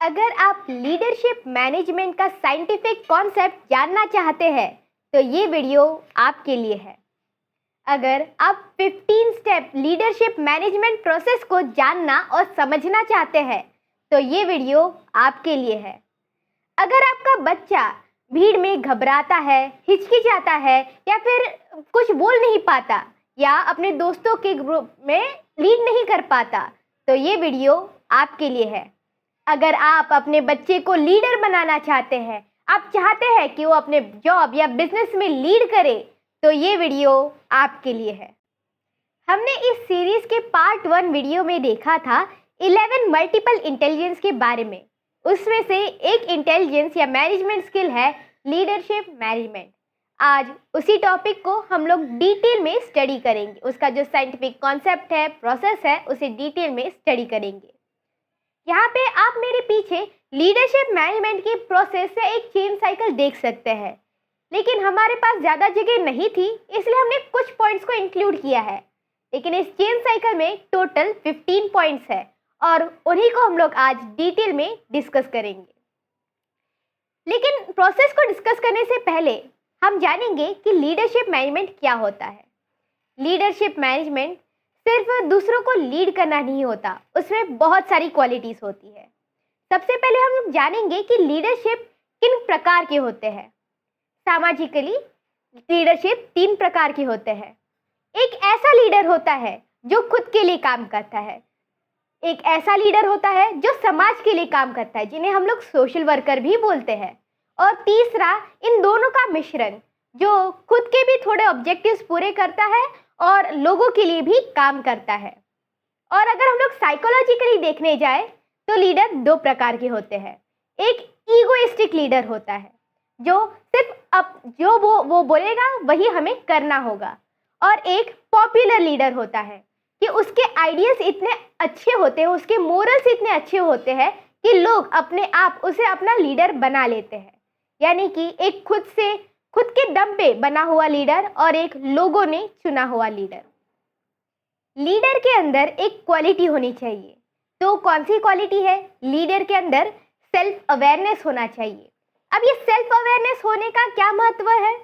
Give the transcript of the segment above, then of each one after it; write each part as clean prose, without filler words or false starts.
अगर आप leadership management का साइंटिफिक कॉन्सेप्ट जानना चाहते हैं तो ये वीडियो आपके लिए है। अगर आप 15 स्टेप लीडरशिप मैनेजमेंट प्रोसेस को जानना और समझना चाहते हैं तो ये वीडियो आपके लिए है। अगर आपका बच्चा भीड़ में घबराता है, हिचकिचाता है या फिर कुछ बोल नहीं पाता या अपने दोस्तों के ग्रुप में लीड नहीं कर पाता तो ये वीडियो आपके लिए है। अगर आप अपने बच्चे को लीडर बनाना चाहते हैं, आप चाहते हैं कि वो अपने जॉब या बिजनेस में लीड करे तो ये वीडियो आपके लिए है। हमने इस सीरीज के पार्ट 1 वीडियो में देखा था 11 मल्टीपल इंटेलिजेंस के बारे में। उसमें से एक इंटेलिजेंस या मैनेजमेंट स्किल है लीडरशिप मैनेजमेंट। आज उसी टॉपिक को हम लोग डिटेल में स्टडी करेंगे। उसका जो साइंटिफिक कॉन्सेप्ट है, प्रोसेस है, उसे डिटेल में स्टडी करेंगे। यहाँ पे आप मेरे पीछे लीडरशिप मैनेजमेंट की प्रोसेस से एक चेन साइकिल देख सकते हैं, लेकिन हमारे पास ज़्यादा जगह नहीं थी इसलिए हमने कुछ पॉइंट्स को इंक्लूड किया है। लेकिन इस चेन साइकिल में टोटल 15 पॉइंट्स है और उन्हीं को हम लोग आज डिटेल में डिस्कस करेंगे। लेकिन प्रोसेस को डिस्कस करने से पहले हम जानेंगे कि लीडरशिप मैनेजमेंट क्या होता है। लीडरशिप मैनेजमेंट सिर्फ दूसरों को लीड करना नहीं होता, उसमें बहुत सारी क्वालिटीज होती है। सबसे पहले हम जानेंगे कि लीडरशिप किन प्रकार के होते हैं। सामाजिकली लीडरशिप 3 प्रकार के होते हैं। एक ऐसा लीडर होता है जो खुद के लिए काम करता है, एक ऐसा लीडर होता है जो समाज के लिए काम करता है, जिन्हें हम लोग सोशल वर्कर भी बोलते हैं, और तीसरा इन दोनों का मिश्रण जो खुद के भी थोड़े ऑब्जेक्टिव्स पूरे करता है और लोगों के लिए भी काम करता है। और अगर हम लोग साइकोलॉजिकली देखने जाए तो लीडर 2 प्रकार के होते हैं। एक ईगोइस्टिक लीडर होता है जो सिर्फ अब जो वो बोलेगा वही हमें करना होगा, और एक पॉपुलर लीडर होता है कि उसके आइडियाज इतने अच्छे होते हैं, उसके मोरल्स इतने अच्छे होते हैं कि लोग अपने आप उसे अपना लीडर बना लेते हैं। यानी कि एक खुद के दम पे बना हुआ लीडर और एक लोगों ने चुना हुआ लीडर। लीडर के अंदर एक क्वालिटी होनी चाहिए। तो कौन सी क्वालिटी है? लीडर के अंदर सेल्फ अवेयरनेस होना चाहिए। अब ये सेल्फ अवेयरनेस होने का क्या महत्व है?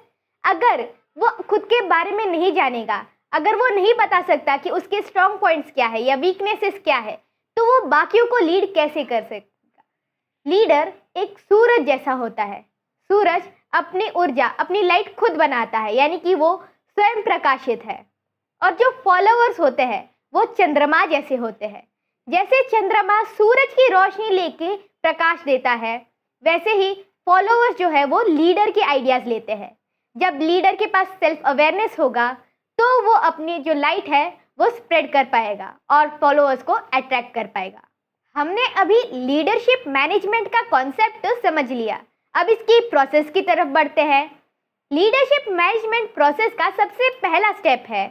अगर वो खुद के बारे में नहीं जानेगा, अगर वो नहीं बता सकता कि उसके स्ट्रॉन्ग पॉइंट्स क्या है या वीकनेसेस क्या है, तो वो बाकियों को लीड कैसे कर सकेगा? लीडर एक सूरज जैसा होता है। सूरज अपनी ऊर्जा, अपनी लाइट खुद बनाता है, यानी कि वो स्वयं प्रकाशित है। और जो फॉलोअर्स होते हैं वो चंद्रमा जैसे होते हैं। जैसे चंद्रमा सूरज की रोशनी लेके प्रकाश देता है, वैसे ही फॉलोअर्स जो है वो लीडर के आइडियाज लेते हैं। जब लीडर के पास सेल्फ अवेयरनेस होगा तो वो अपनी जो लाइट है वो स्प्रेड कर पाएगा और फॉलोअर्स को अट्रैक्ट कर पाएगा। हमने अभी लीडरशिप मैनेजमेंट का कॉन्सेप्ट समझ लिया। अब इसकी प्रोसेस की तरफ बढ़ते हैं। लीडरशिप मैनेजमेंट प्रोसेस का सबसे पहला स्टेप है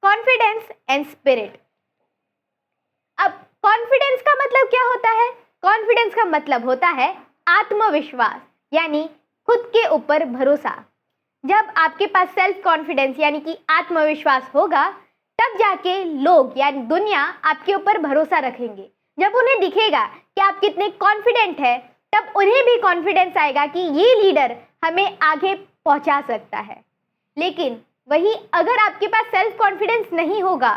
कॉन्फिडेंस एंड स्पिरिट। अब कॉन्फिडेंस का मतलब क्या होता है? कॉन्फिडेंस का मतलब होता है आत्मविश्वास, यानी खुद के ऊपर भरोसा। जब आपके पास सेल्फ कॉन्फिडेंस यानी कि आत्मविश्वास होगा तब जाके लोग यानी दुनिया आपके ऊपर भरोसा रखेंगे। जब उन्हें दिखेगा कि आप कितने कॉन्फिडेंट हैं तब उन्हें भी कॉन्फिडेंस आएगा कि ये लीडर हमें आगे पहुंचा सकता है। लेकिन वही अगर आपके पास सेल्फ कॉन्फिडेंस नहीं होगा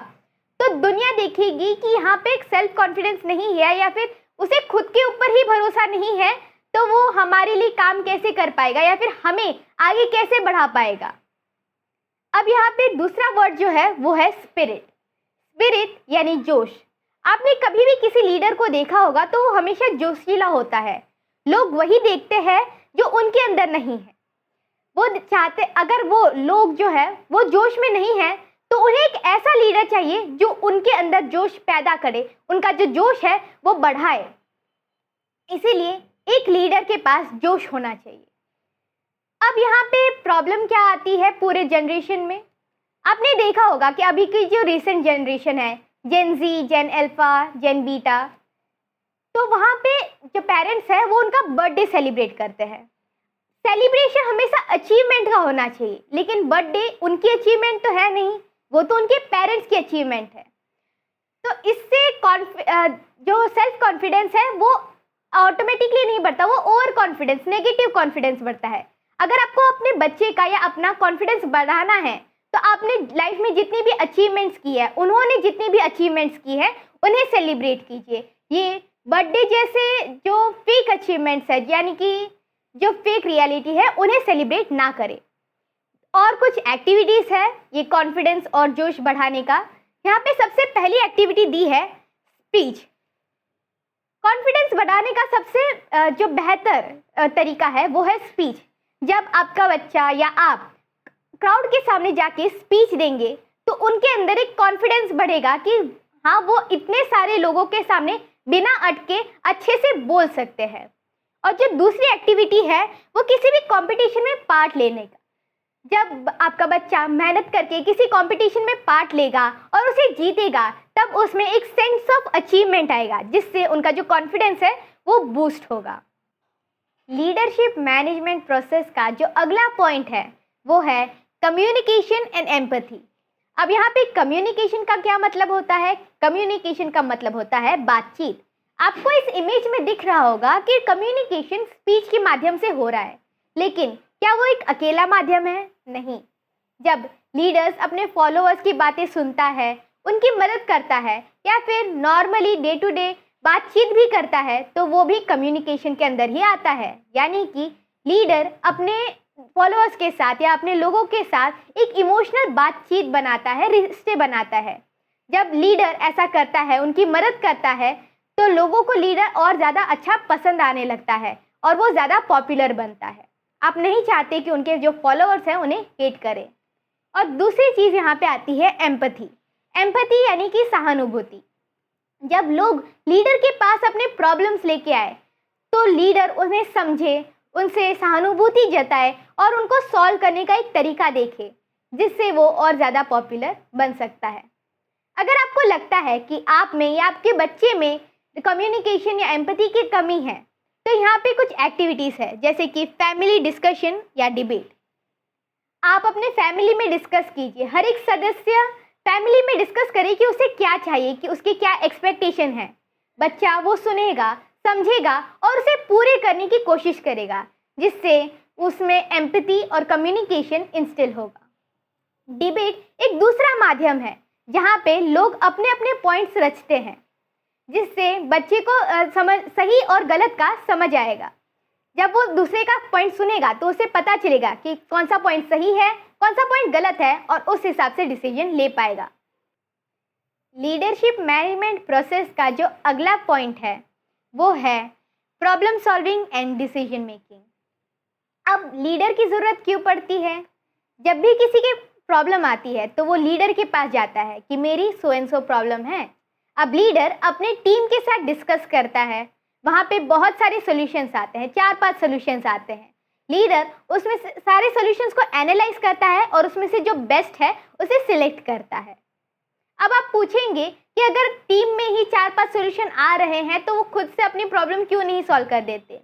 तो दुनिया देखेगी कि यहाँ पे एक सेल्फ कॉन्फिडेंस नहीं है या फिर उसे खुद के ऊपर ही भरोसा नहीं है, तो वो हमारे लिए काम कैसे कर पाएगा या फिर हमें आगे कैसे बढ़ा पाएगा। अब यहाँ पे दूसरा वर्ड जो है वो है स्पिरिट। स्पिरिट यानी जोश। आपने कभी भी किसी लीडर को देखा होगा तो वो हमेशा जोशीला होता है। लोग वही देखते हैं जो उनके अंदर नहीं है। वो चाहते, अगर वो लोग जो है वो जोश में नहीं है तो उन्हें एक ऐसा लीडर चाहिए जो उनके अंदर जोश पैदा करे, उनका जो जोश है वो बढ़ाए। इसीलिए एक लीडर के पास जोश होना चाहिए। अब यहाँ पे प्रॉब्लम क्या आती है पूरे जनरेशन में? आपने देखा होगा कि अभी की जो रिसेंट जनरेशन है, जेन जी, जेन अल्फा, जेन बीटा, तो वहाँ पे जो पेरेंट्स है वो उनका बर्थडे सेलिब्रेट करते हैं। सेलिब्रेशन हमेशा अचीवमेंट का होना चाहिए, लेकिन बर्थडे उनकी अचीवमेंट तो है नहीं, वो तो उनके पेरेंट्स की अचीवमेंट है। तो इससे जो सेल्फ कॉन्फिडेंस है वो ऑटोमेटिकली नहीं बढ़ता, वो ओवर कॉन्फिडेंस, नेगेटिव कॉन्फिडेंस बढ़ता है। अगर आपको अपने बच्चे का या अपना कॉन्फिडेंस बढ़ाना है तो आपने लाइफ में जितनी भी अचीवमेंट्स की है, उन्होंने जितनी भी अचीवमेंट्स की है उन्हें सेलिब्रेट कीजिए। ये बर्थडे जैसे जो फेक अचीवमेंट्स है, यानी कि जो फेक रियलिटी है, उन्हें सेलिब्रेट ना करें। और कुछ एक्टिविटीज़ है ये कॉन्फिडेंस और जोश बढ़ाने का। यहाँ पे सबसे पहली एक्टिविटी दी है स्पीच। कॉन्फिडेंस बढ़ाने का सबसे जो बेहतर तरीका है वो है स्पीच। जब आपका बच्चा या आप क्राउड के सामने जाके स्पीच देंगे तो उनके अंदर एक कॉन्फिडेंस बढ़ेगा कि हाँ, वो इतने सारे लोगों के सामने बिना अटके अच्छे से बोल सकते हैं। और जो दूसरी एक्टिविटी है वो किसी भी कंपटीशन में पार्ट लेने का। जब आपका बच्चा मेहनत करके किसी कंपटीशन में पार्ट लेगा और उसे जीतेगा, तब उसमें एक सेंस ऑफ अचीवमेंट आएगा, जिससे उनका जो कॉन्फिडेंस है वो बूस्ट होगा। लीडरशिप मैनेजमेंट प्रोसेस का जो अगला पॉइंट है वो है कम्युनिकेशन एंड एम्पैथी। अब यहाँ पे कम्युनिकेशन का क्या मतलब होता है? कम्युनिकेशन का मतलब होता है बातचीत। आपको इस इमेज में दिख रहा होगा कि कम्युनिकेशन स्पीच के माध्यम से हो रहा है, लेकिन क्या वो एक अकेला माध्यम है? नहीं। जब लीडर्स अपने फॉलोअर्स की बातें सुनता है, उनकी मदद करता है या फिर नॉर्मली डे टू डे बातचीत भी करता है, तो वो भी कम्युनिकेशन के अंदर ही आता है। यानी कि लीडर अपने फॉलोअर्स के साथ या अपने लोगों के साथ एक इमोशनल बातचीत बनाता है, रिश्ते बनाता है। जब लीडर ऐसा करता है, उनकी मदद करता है, तो लोगों को लीडर और ज़्यादा अच्छा पसंद आने लगता है और वो ज़्यादा पॉपुलर बनता है। आप नहीं चाहते कि उनके जो फॉलोअर्स हैं उन्हें हेट करें। और दूसरी चीज़ यहाँ पे आती है एम्पैथी। एम्पैथी यानी कि सहानुभूति। जब लोग लीडर के पास अपने प्रॉब्लम्स लेके आए तो लीडर उन्हें समझे, उनसे सहानुभूति जताए और उनको सॉल्व करने का एक तरीका देखे, जिससे वो और ज़्यादा पॉपुलर बन सकता है। अगर आपको लगता है कि आप में या आपके बच्चे में कम्युनिकेशन या एम्पैथी की कमी है, तो यहाँ पे कुछ एक्टिविटीज़ है, जैसे कि फैमिली डिस्कशन या डिबेट। आप अपने फैमिली में डिस्कस कीजिए। हर एक सदस्य फैमिली में डिस्कस करे कि उसे क्या चाहिए, कि उसके क्या एक्सपेक्टेशन है। बच्चा वो सुनेगा, समझेगा और उसे पूरे करने की कोशिश करेगा, जिससे उसमें एम्पैथी और कम्युनिकेशन इंस्टिल होगा। डिबेट एक दूसरा माध्यम है जहाँ पे लोग अपने अपने पॉइंट्स रचते हैं, जिससे बच्चे को सही और गलत का समझ आएगा। जब वो दूसरे का पॉइंट सुनेगा तो उसे पता चलेगा कि कौन सा पॉइंट सही है, कौन सा पॉइंट गलत है, और उस हिसाब से डिसीजन ले पाएगा। लीडरशिप मैनेजमेंट प्रोसेस का जो अगला पॉइंट है वो है problem solving and decision making. अब लीडर की ज़रूरत क्यों पड़ती है? जब भी किसी के प्रॉब्लम आती है तो वो लीडर के पास जाता है कि मेरी सो एंड सो प्रॉब्लम है। अब लीडर अपने टीम के साथ डिस्कस करता है, वहाँ पे बहुत सारे सॉल्यूशंस आते हैं, 4-5 सॉल्यूशंस आते हैं। लीडर उसमें सारे सॉल्यूशंस को एनालाइज करता है और उसमें से जो बेस्ट है उसे सिलेक्ट करता है। अब आप पूछेंगे कि अगर टीम में ही 4-5 सॉल्यूशन आ रहे हैं तो वो खुद से अपनी प्रॉब्लम क्यों नहीं सॉल्व कर देते?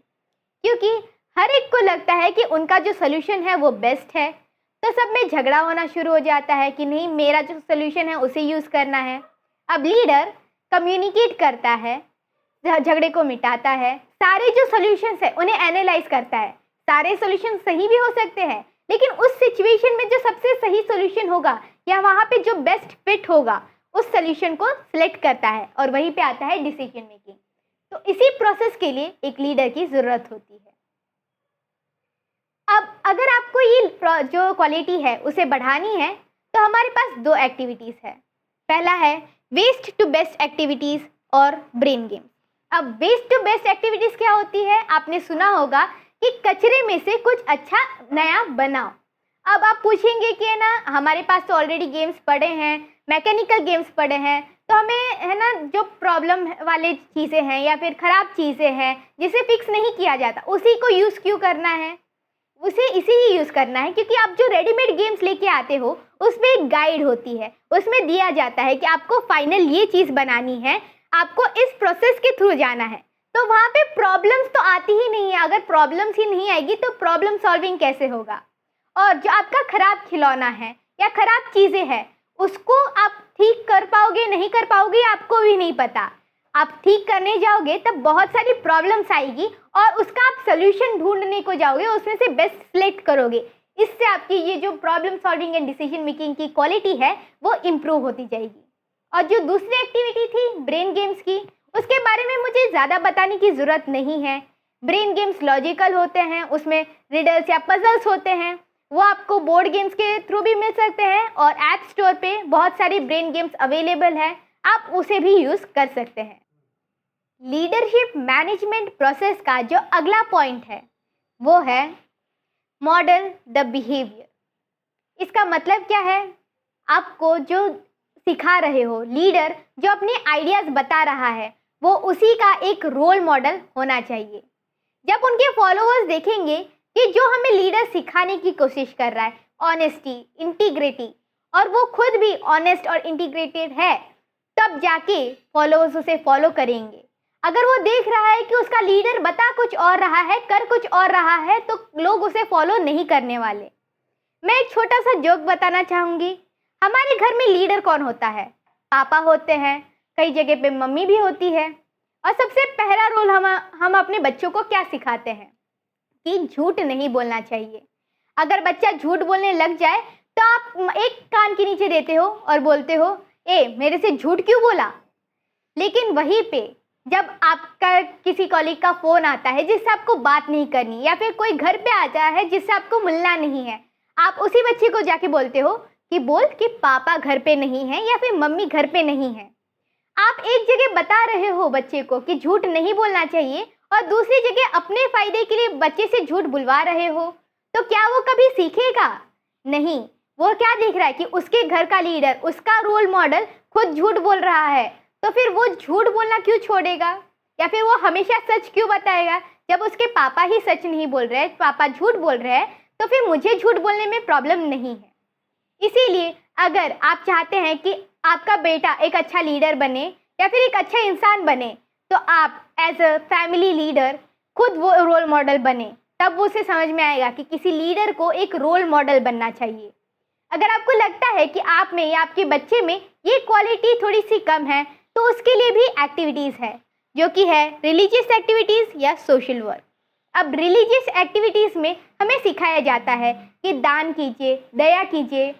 क्योंकि हर एक को लगता है कि उनका जो सॉल्यूशन है वो बेस्ट है, तो सब में झगड़ा होना शुरू हो जाता है कि नहीं, मेरा जो सॉल्यूशन है उसे यूज़ करना है। अब लीडर कम्युनिकेट करता है, झगड़े को मिटाता है, सारे जो सॉल्यूशंस है उन्हें एनालाइज करता है। सारे सॉल्यूशन सही भी हो सकते हैं, लेकिन उस सिचुएशन में जो सबसे सही सॉल्यूशन होगा या वहाँ पे जो बेस्ट फिट होगा, उस सॉल्यूशन को सिलेक्ट करता है और वहीं पे आता है डिसीजन मेकिंग। तो इसी प्रोसेस के लिए एक लीडर की ज़रूरत होती है। अब अगर आपको ये जो क्वालिटी है उसे बढ़ानी है तो हमारे पास 2 एक्टिविटीज़ है। पहला है वेस्ट टू बेस्ट एक्टिविटीज़ और ब्रेन गेम। अब वेस्ट टू बेस्ट एक्टिविटीज़ क्या होती है? आपने सुना होगा कि कचरे में से कुछ अच्छा नया बनाओ। अब आप पूछेंगे कि है ना, हमारे पास तो ऑलरेडी गेम्स पड़े हैं, मैकेनिकल गेम्स पड़े हैं, तो हमें है ना जो प्रॉब्लम वाले चीज़ें हैं या फिर ख़राब चीज़ें हैं जिसे फिक्स नहीं किया जाता, उसी को यूज़ क्यों करना है? उसे इसी ही यूज़ करना है क्योंकि आप जो रेडीमेड गेम्स लेके आते हो उसमें एक गाइड होती है, उसमें दिया जाता है कि आपको फाइनल ये चीज़ बनानी है, आपको इस प्रोसेस के थ्रू जाना है। तो वहाँ पे प्रॉब्लम्स तो आती ही नहीं है। अगर प्रॉब्लम्स ही नहीं आएगी तो प्रॉब्लम सॉल्विंग कैसे होगा? और जो आपका ख़राब खिलौना है या ख़राब चीज़ें हैं उसको आप ठीक कर पाओगे नहीं कर पाओगे आपको भी नहीं पता। आप ठीक करने जाओगे तब बहुत सारी प्रॉब्लम्स आएगी और उसका आप सोल्यूशन ढूंढने को जाओगे, उसमें से बेस्ट सिलेक्ट करोगे। इससे आपकी ये जो problem solving and decision making की क्वालिटी है वो इम्प्रूव होती जाएगी। और जो दूसरी एक्टिविटी थी ब्रेन गेम्स की, उसके बारे में मुझे ज़्यादा बताने की ज़रूरत नहीं है। ब्रेन गेम्स लॉजिकल होते हैं, उसमें रिडल्स या पजल्स होते हैं। वो आपको बोर्ड गेम्स के थ्रू भी मिल सकते हैं और ऐप स्टोर पे बहुत सारी ब्रेन गेम्स अवेलेबल है, आप उसे भी यूज़ कर सकते हैं। लीडरशिप मैनेजमेंट प्रोसेस का जो अगला पॉइंट है वो है मॉडल द बिहेवियर। इसका मतलब क्या है? आपको जो सिखा रहे हो, लीडर जो अपने आइडियाज़ बता रहा है, वो उसी का एक रोल मॉडल होना चाहिए। जब उनके फॉलोअर्स देखेंगे कि जो हमें लीडर सिखाने की कोशिश कर रहा है ऑनेस्टी, इंटीग्रिटी, और वो खुद भी ऑनेस्ट और इंटीग्रेटेड है, तब जाके फॉलोअर्स उसे फॉलो करेंगे। अगर वो देख रहा है कि उसका लीडर बता कुछ और रहा है, कर कुछ और रहा है, तो लोग उसे फॉलो नहीं करने वाले। मैं एक छोटा सा जोक बताना चाहूँगी। हमारे घर में लीडर कौन होता है? पापा होते हैं, कई जगह पे मम्मी भी होती है। और सबसे पहला रोल हम अपने बच्चों को क्या सिखाते हैं कि झूठ नहीं बोलना चाहिए। अगर बच्चा झूठ बोलने लग जाए तो आप एक कान के नीचे देते हो और बोलते हो, ए मेरे से झूठ क्यों बोला। लेकिन वहीं पे जब आपका किसी कॉलीग का फ़ोन आता है जिससे आपको बात नहीं करनी, या फिर कोई घर पे आता है जिससे आपको मिलना नहीं है, आप उसी बच्चे को जाके बोलते हो कि बोल कि पापा घर पे नहीं है या फिर मम्मी घर पे नहीं है। आप एक जगह बता रहे हो बच्चे को कि झूठ नहीं बोलना चाहिए और दूसरी जगह अपने फ़ायदे के लिए बच्चे से झूठ बुलवा रहे हो। तो क्या वो कभी सीखेगा? नहीं। वो क्या देख रहा है कि उसके घर का लीडर, उसका रोल मॉडल खुद झूठ बोल रहा है, तो फिर वो झूठ बोलना क्यों छोड़ेगा? या फिर वो हमेशा सच क्यों बताएगा? जब उसके पापा ही सच नहीं बोल रहे, पापा झूठ बोल रहे हैं, तो फिर मुझे झूठ बोलने में प्रॉब्लम नहीं है। इसीलिए अगर आप चाहते हैं कि आपका बेटा एक अच्छा लीडर बने या फिर एक अच्छा इंसान बने, तो आप एज अ फैमिली लीडर खुद वो रोल मॉडल बने। तब उसे समझ में आएगा कि किसी लीडर को एक रोल मॉडल बनना चाहिए। अगर आपको लगता है कि आप में या आपके बच्चे में ये क्वालिटी थोड़ी सी कम है, तो उसके लिए भी एक्टिविटीज़ है, जो कि है रिलीजियस एक्टिविटीज़ या सोशल वर्क। अब रिलीजियस एक्टिविटीज़ में हमें सिखाया जाता है कि दान कीजिए, दया कीजिए।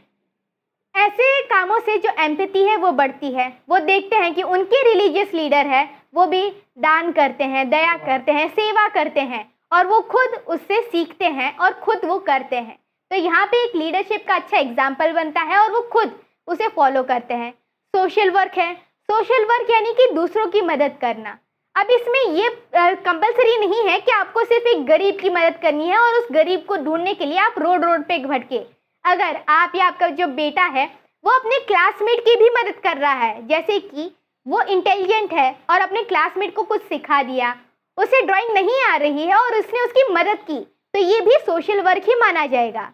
ऐसे कामों से जो एम्पैथी है वो बढ़ती है। वो देखते हैं कि उनके रिलीजियस लीडर है, वो भी दान करते हैं, दया करते हैं, सेवा करते हैं, और वो खुद उससे सीखते हैं और खुद वो करते हैं। तो यहाँ पे एक लीडरशिप का अच्छा एग्जाम्पल बनता है और वो खुद उसे फॉलो करते हैं। सोशल वर्क है। सोशल वर्क यानी कि दूसरों की मदद करना। अब इसमें ये कंपलसरी नहीं है कि आपको सिर्फ एक गरीब की मदद करनी है और उस गरीब को ढूंढने के लिए आप रोड पे भटके। अगर आप या आपका जो बेटा है वो अपने क्लासमेट की भी मदद कर रहा है, जैसे कि वो इंटेलिजेंट है और अपने क्लासमेट को कुछ सिखा दिया, उसे ड्राइंग नहीं आ रही है और उसने उसकी मदद की, तो ये भी सोशल वर्क ही माना जाएगा।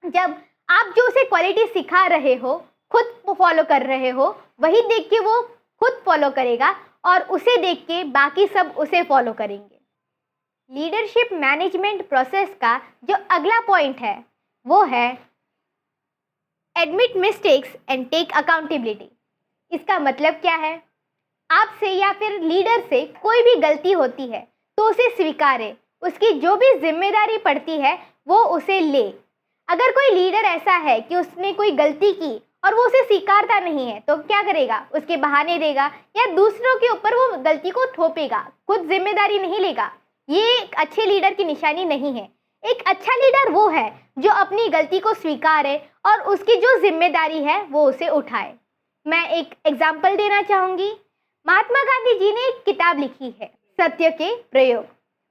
जब आप जो उसे क्वालिटी सिखा रहे हो, खुद फॉलो कर रहे हो, वही देख के वो खुद फॉलो करेगा और उसे देख के बाकी सब उसे फॉलो करेंगे। लीडरशिप मैनेजमेंट प्रोसेस का जो अगला पॉइंट है वो है admit mistakes and take accountability. इसका मतलब क्या है? आपसे या फिर लीडर से कोई भी गलती होती है तो उसे स्वीकारे, उसकी जो भी जिम्मेदारी पड़ती है वो उसे ले। अगर कोई लीडर ऐसा है कि उसने कोई गलती की और वो उसे स्वीकारता नहीं है, तो क्या करेगा? उसके बहाने देगा या दूसरों के ऊपर वो गलती को थोपेगा, खुद जिम्मेदारी नहीं लेगा। ये एक अच्छे लीडर की निशानी नहीं है। एक अच्छा लीडर वो है जो अपनी गलती को स्वीकारे और उसकी जो जिम्मेदारी है वो उसे उठाए। मैं एक एग्जाम्पल देना चाहूँगी। महात्मा गांधी जी ने एक किताब लिखी है, सत्य के प्रयोग।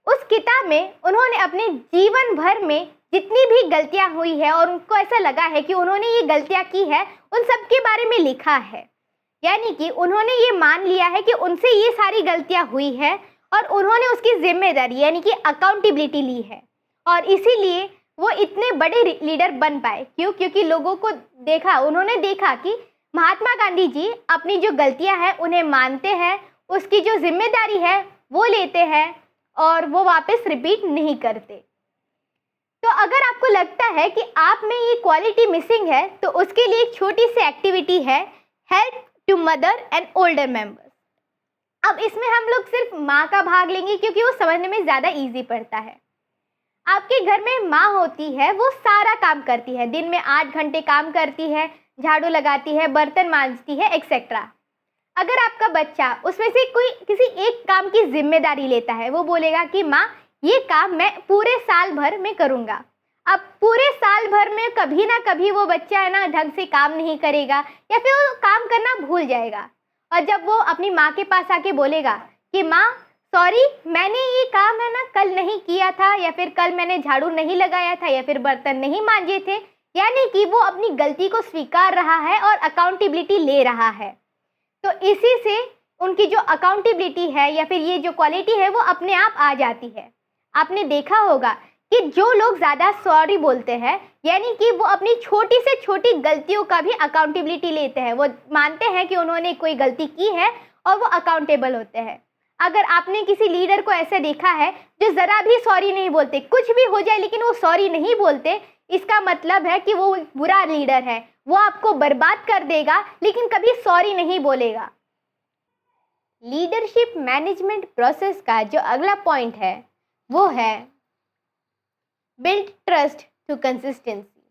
उस किताब में उन्होंने अपने जीवन भर में जितनी भी गलतियां हुई है और उनको ऐसा लगा है कि उन्होंने ये गलतियां की है, उन सब के बारे में लिखा है। यानी कि उन्होंने ये मान लिया है कि उनसे ये सारी गलतियां हुई है और उन्होंने उसकी जिम्मेदारी यानी कि अकाउंटेबिलिटी ली है, और इसीलिए वो इतने बड़े लीडर बन पाए। क्यों? क्योंकि लोगों को उन्होंने देखा कि महात्मा गांधी जी अपनी जो गलतियां हैं उन्हें मानते हैं, उसकी जो जिम्मेदारी है वो लेते हैं और वो वापस रिपीट नहीं करते। तो अगर आपको लगता है कि आप में ये क्वालिटी मिसिंग है तो उसके लिए एक छोटी सी एक्टिविटी है, help to mother and older members. अब इसमें हम लोग सिर्फ माँ का भाग लेंगे क्योंकि वो समझने में ज़्यादा इजी पड़ता है। आपके घर में माँ होती है, वो सारा काम करती है, दिन में 8 घंटे काम करती है, झाड़ू लगाती है, बर्तन मांजती है, एक्सेट्रा। अगर आपका बच्चा उसमें से कोई किसी एक काम की जिम्मेदारी लेता है, वो बोलेगा कि माँ ये काम मैं पूरे साल भर में करूँगा। अब पूरे साल भर में कभी ना कभी वो बच्चा है ना ढंग से काम नहीं करेगा या फिर वो काम करना भूल जाएगा, और जब वो अपनी माँ के पास आके बोलेगा कि माँ सॉरी, मैंने ये काम है ना कल नहीं किया था, या फिर कल मैंने झाड़ू नहीं लगाया था, या फिर बर्तन नहीं मांजे थे, यानी कि वो अपनी गलती को स्वीकार रहा है और अकाउंटेबिलिटी ले रहा है। तो इसी से उनकी जो अकाउंटेबिलिटी है या फिर ये जो क्वालिटी है वो अपने आप आ जाती है। आपने देखा होगा कि जो लोग ज़्यादा सॉरी बोलते हैं, यानी कि वो अपनी छोटी से छोटी गलतियों का भी अकाउंटेबिलिटी लेते हैं, वो मानते हैं कि उन्होंने कोई गलती की है और वो अकाउंटेबल होते हैं। अगर आपने किसी लीडर को ऐसे देखा है जो ज़रा भी सॉरी नहीं बोलते, कुछ भी हो जाए लेकिन वो सॉरी नहीं बोलते, इसका मतलब है कि वो बुरा लीडर है, वो आपको बर्बाद कर देगा लेकिन कभी सॉरी नहीं बोलेगा। लीडरशिप मैनेजमेंट प्रोसेस का जो अगला पॉइंट है वो है बिल्ड ट्रस्ट टू कंसिस्टेंसी।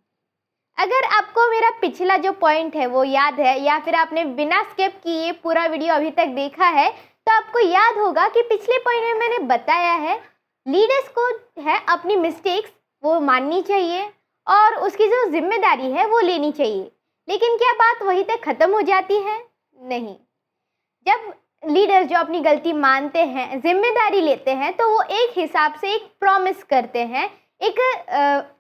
अगर आपको मेरा पिछला जो पॉइंट है वो याद है या फिर आपने बिना स्किप किए पूरा वीडियो अभी तक देखा है तो आपको याद होगा कि पिछले पॉइंट में मैंने बताया है लीडर्स को है अपनी मिस्टेक्स वो माननी चाहिए और उसकी जो जिम्मेदारी है वो लेनी चाहिए। लेकिन क्या बात वहीं तक ख़त्म हो जाती है? नहीं। जब लीडर जो अपनी गलती मानते हैं, जिम्मेदारी लेते हैं, तो वो एक हिसाब से एक प्रॉमिस करते हैं, एक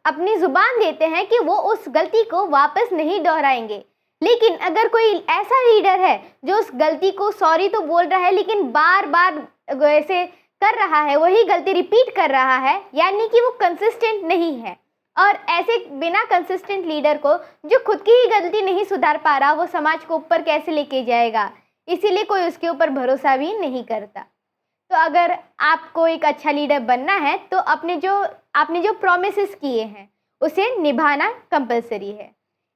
अपनी ज़ुबान देते हैं कि वो उस गलती को वापस नहीं दोहराएंगे। लेकिन अगर कोई ऐसा लीडर है जो उस गलती को सॉरी तो बोल रहा है लेकिन बार बार ऐसे कर रहा है, वही गलती रिपीट कर रहा है, यानी कि वो कंसिस्टेंट नहीं है। और ऐसे बिना कंसिस्टेंट लीडर को जो खुद की ही गलती नहीं सुधार पा रहा, वो समाज को ऊपर कैसे लेके जाएगा? इसीलिए कोई उसके ऊपर भरोसा भी नहीं करता। तो अगर आपको एक अच्छा लीडर बनना है तो आपने जो प्रॉमिसेस किए हैं उसे निभाना कंपलसरी है।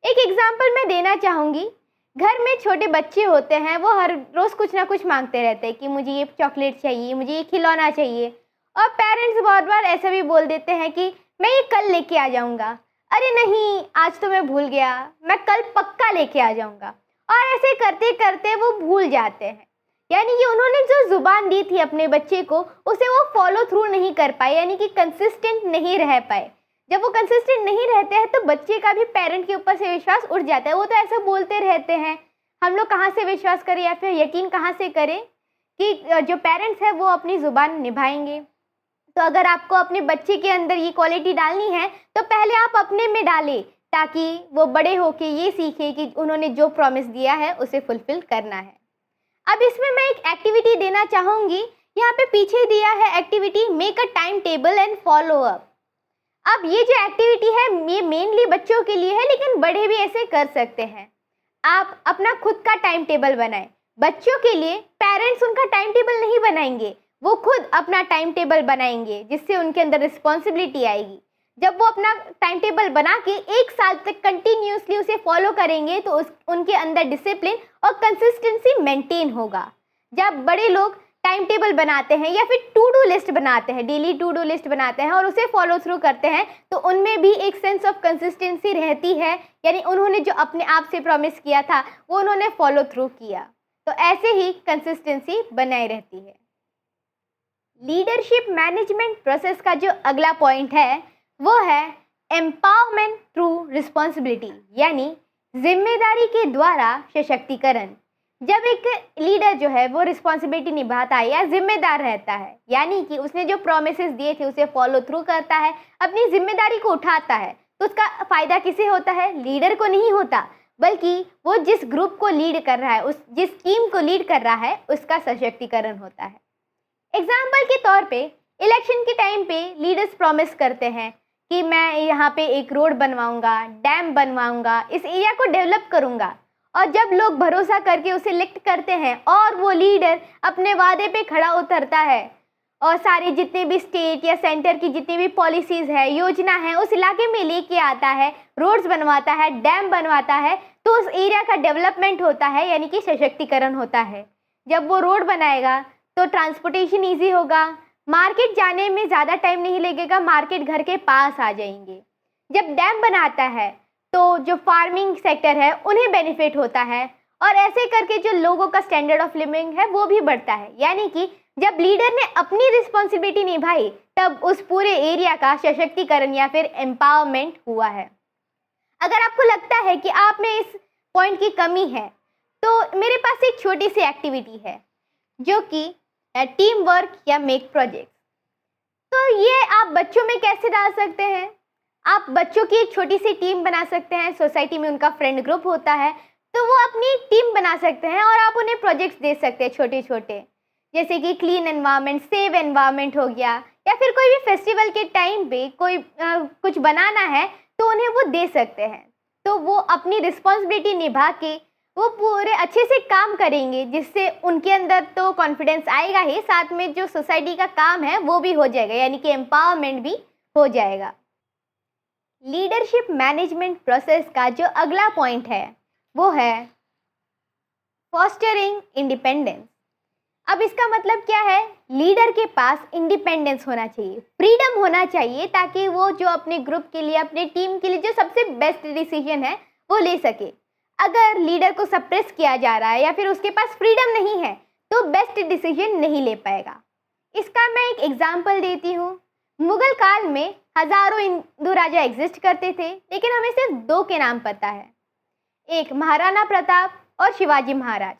एक एग्जांपल मैं देना चाहूँगी। घर में छोटे बच्चे होते हैं, वो हर रोज़ कुछ ना कुछ मांगते रहते हैं कि मुझे ये चॉकलेट चाहिए, मुझे ये खिलौना चाहिए, और पेरेंट्स बहुत बार ऐसा भी बोल देते हैं कि मैं ये कल लेके आ जाऊँगा, अरे नहीं आज तो मैं भूल गया, मैं कल पक्का लेके आ जाऊँगा। और ऐसे करते करते वो भूल जाते हैं, यानी कि उन्होंने जो ज़ुबान दी थी अपने बच्चे को उसे वो फॉलो थ्रू नहीं कर पाए, यानी कि कंसिस्टेंट नहीं रह पाए। जब वो कंसिस्टेंट नहीं रहते हैं तो बच्चे का भी पेरेंट के ऊपर से विश्वास उठ जाता है। वो तो ऐसा बोलते रहते हैं, हम लोग कहाँ से विश्वास करें या फिर यकीन कहाँ से करें कि जो पेरेंट्स हैं वो अपनी ज़ुबान निभाएंगे। तो अगर आपको अपने बच्चे के अंदर ये क्वालिटी डालनी है तो पहले आप अपने में डालें, ताकि वो बड़े होके ये सीखे कि उन्होंने जो प्रॉमिस दिया है उसे फुलफिल करना है। अब इसमें मैं एक एक्टिविटी देना चाहूँगी। यहाँ पे पीछे दिया है activity make a time table and follow up. अब ये जो एक्टिविटी है ये मेनली बच्चों के लिए है, लेकिन बड़े भी ऐसे कर सकते हैं। आप अपना खुद का टाइम टेबल बनाएं। बच्चों के लिए पेरेंट्स उनका टाइम टेबल नहीं बनाएंगे, वो खुद अपना टाइम टेबल बनाएंगे, जिससे उनके अंदर रिस्पॉन्सिबिलिटी आएगी। जब वो अपना टाइम टेबल बना के 1 साल तक कंटिन्यूसली उसे फॉलो करेंगे तो उनके अंदर डिसिप्लिन और कंसिस्टेंसी मेंटेन होगा। जब बड़े लोग टाइम टेबल बनाते हैं या फिर टू डू लिस्ट बनाते हैं, डेली टू डू लिस्ट बनाते हैं और उसे फॉलो थ्रू करते हैं, तो उनमें भी एक सेंस ऑफ कंसिस्टेंसी रहती है, यानी उन्होंने जो अपने आप से प्रॉमिस किया था वो उन्होंने फॉलो थ्रू किया। तो ऐसे ही कंसिस्टेंसी बनाई रहती है। लीडरशिप मैनेजमेंट प्रोसेस का जो अगला पॉइंट है वो है एम्पावरमेंट थ्रू रिस्पॉन्सिबिलिटी, यानी जिम्मेदारी के द्वारा सशक्तिकरण। जब एक लीडर जो है वो रिस्पॉन्सिबिलिटी निभाता है या जिम्मेदार रहता है, यानी कि उसने जो प्रोमिसेस दिए थे उसे फॉलो थ्रू करता है, अपनी जिम्मेदारी को उठाता है, तो उसका फ़ायदा किसे होता है? लीडर को नहीं होता, बल्कि वो जिस ग्रुप को लीड कर रहा है, जिस टीम को लीड कर रहा है उसका सशक्तिकरण होता है। एग्जाम्पल के तौर पे इलेक्शन के टाइम पे लीडर्स प्रॉमिस करते हैं कि मैं यहाँ पे एक रोड बनवाऊंगा, डैम बनवाऊंगा, इस एरिया को डेवलप करूंगा, और जब लोग भरोसा करके उसे इलेक्ट करते हैं और वो लीडर अपने वादे पे खड़ा उतरता है और सारे जितने भी स्टेट या सेंटर की जितनी भी पॉलिसीज़ है, योजना है, उस इलाके में लेके आता है, रोड्स बनवाता है, डैम बनवाता है, तो उस एरिया का डेवलपमेंट होता है, यानी कि सशक्तिकरण होता है। जब वो रोड बनाएगा तो ट्रांसपोर्टेशन ईजी होगा, मार्केट जाने में ज़्यादा टाइम नहीं लगेगा, मार्केट घर के पास आ जाएंगे। जब डैम बनाता है तो जो फार्मिंग सेक्टर है उन्हें बेनिफिट होता है, और ऐसे करके जो लोगों का स्टैंडर्ड ऑफ लिविंग है वो भी बढ़ता है। यानी कि जब लीडर ने अपनी रिस्पॉन्सिबिलिटी निभाई तब उस पूरे एरिया का सशक्तिकरण या फिर एम्पावरमेंट हुआ है। अगर आपको लगता है कि आप में इस पॉइंट की कमी है तो मेरे पास एक छोटी सी एक्टिविटी है जो कि टीम वर्क या मेक प्रोजेक्ट। तो ये आप बच्चों में कैसे डाल सकते हैं? आप बच्चों की एक छोटी सी टीम बना सकते हैं। सोसाइटी में उनका फ्रेंड ग्रुप होता है तो वो अपनी एक टीम बना सकते हैं और आप उन्हें प्रोजेक्ट्स दे सकते हैं छोटे छोटे, जैसे कि क्लीन एनवायरनमेंट, सेव एनवायरनमेंट हो गया, या फिर कोई भी फेस्टिवल के टाइम पे कोई कुछ बनाना है तो उन्हें वो दे सकते हैं। तो वो अपनी रिस्पॉन्सिबिलिटी निभा के वो पूरे अच्छे से काम करेंगे, जिससे उनके अंदर तो कॉन्फिडेंस आएगा ही, साथ में जो सोसाइटी का काम है वो भी हो जाएगा, यानी कि एम्पावरमेंट भी हो जाएगा। लीडरशिप मैनेजमेंट प्रोसेस का जो अगला पॉइंट है वो है फॉस्टरिंग इंडिपेंडेंस। अब इसका मतलब क्या है? लीडर के पास इंडिपेंडेंस होना चाहिए, फ्रीडम होना चाहिए, ताकि वो जो अपने ग्रुप के लिए, अपने टीम के लिए जो सबसे बेस्ट डिसीजन है वो ले सके। अगर लीडर को सप्रेस किया जा रहा है या फिर उसके पास फ्रीडम नहीं है तो बेस्ट डिसीजन नहीं ले पाएगा। इसका मैं एक एग्जांपल देती हूँ। मुगल काल में हजारों हिंदू राजा एग्जिस्ट करते थे, लेकिन हमें सिर्फ दो के नाम पता है, एक महाराणा प्रताप और शिवाजी महाराज।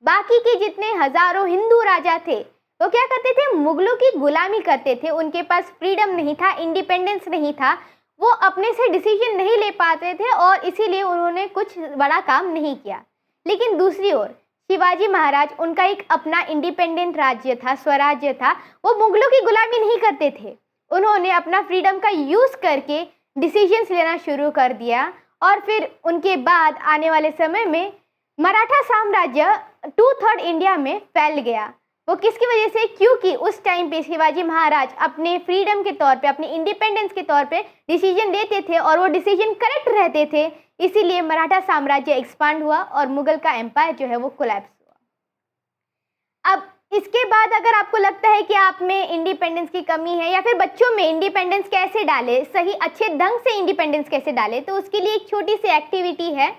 बाकी के जितने हजारों हिंदू राजा थे वो क्या करते थे? मुगलों की गुलामी करते थे। उनके पास फ्रीडम नहीं था, इंडिपेंडेंस नहीं था, वो अपने से डिसीजन नहीं ले पाते थे और इसीलिए उन्होंने कुछ बड़ा काम नहीं किया। लेकिन दूसरी ओर शिवाजी महाराज, उनका एक अपना इंडिपेंडेंट राज्य था, स्वराज्य था, वो मुगलों की गुलामी नहीं करते थे। उन्होंने अपना फ्रीडम का यूज़ करके डिसीजंस लेना शुरू कर दिया, और फिर उनके बाद आने वाले समय में मराठा साम्राज्य 2/3 इंडिया में फैल गया। वो किसकी वजह से? क्योंकि उस टाइम पे शिवाजी महाराज अपने फ्रीडम के तौर पे, अपने इंडिपेंडेंस के तौर पे डिसीजन लेते थे और वो डिसीजन करेक्ट रहते थे, इसीलिए मराठा साम्राज्य एक्सपांड हुआ और मुगल का एम्पायर जो है वो कोलैप्स हुआ। अब इसके बाद अगर आपको लगता है कि आप में इंडिपेंडेंस की कमी है या फिर बच्चों में इंडिपेंडेंस कैसे डाले, सही अच्छे ढंग से इंडिपेंडेंस कैसे डाले, तो उसके लिए एक छोटी सी एक्टिविटी है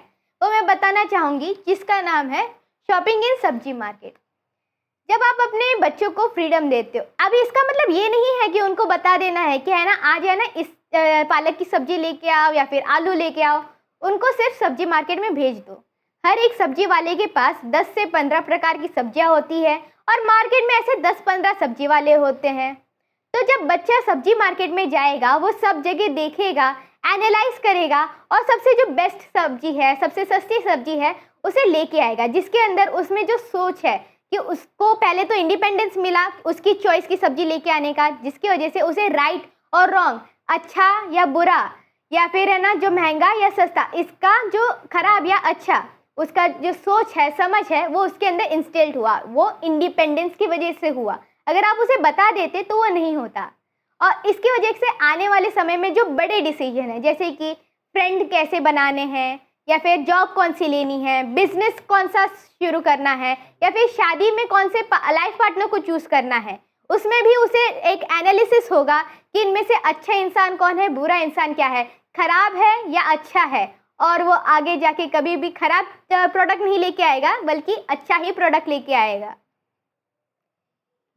वो मैं बताना चाहूँगी, जिसका नाम है शॉपिंग इन सब्जी मार्केट। जब आप अपने बच्चों को फ्रीडम देते हो, अभी इसका मतलब ये नहीं है कि उनको बता देना है कि है ना आज है ना इस पालक की सब्जी लेके आओ या फिर आलू लेके आओ। उनको सिर्फ सब्जी मार्केट में भेज दो। हर एक सब्जी वाले के पास 10 से 15 प्रकार की सब्जियां होती है और मार्केट में ऐसे 10-15 सब्जी वाले होते हैं। तो जब बच्चा सब्जी मार्केट में जाएगा वो सब जगह देखेगा, एनालाइज करेगा और सबसे जो बेस्ट सब्जी है, सबसे सस्ती सब्जी है उसे लेके आएगा, जिसके अंदर उसमें जो सोच है कि उसको पहले तो इंडिपेंडेंस मिला उसकी चॉइस की सब्जी लेके आने का, जिसकी वजह से उसे राइट और रॉन्ग, अच्छा या बुरा, या फिर है ना जो महंगा या सस्ता, इसका जो खराब या अच्छा, उसका जो सोच है, समझ है, वो उसके अंदर इंस्टिल्ड हुआ। वो इंडिपेंडेंस की वजह से हुआ। अगर आप उसे बता देते तो वो नहीं होता। और इसकी वजह से आने वाले समय में जो बड़े डिसीजन है, जैसे कि फ्रेंड कैसे बनाने हैं, या फिर जॉब कौन सी लेनी है, बिजनेस कौन सा शुरू करना है, या फिर शादी में कौन से लाइफ पार्टनर को चूज करना है, उसमें भी उसे एक एनालिसिस होगा कि इनमें से अच्छा इंसान कौन है, बुरा इंसान क्या है, खराब है या अच्छा है, और वो आगे जाके कभी भी खराब प्रोडक्ट नहीं लेके आएगा बल्कि अच्छा ही प्रोडक्ट लेके आएगा।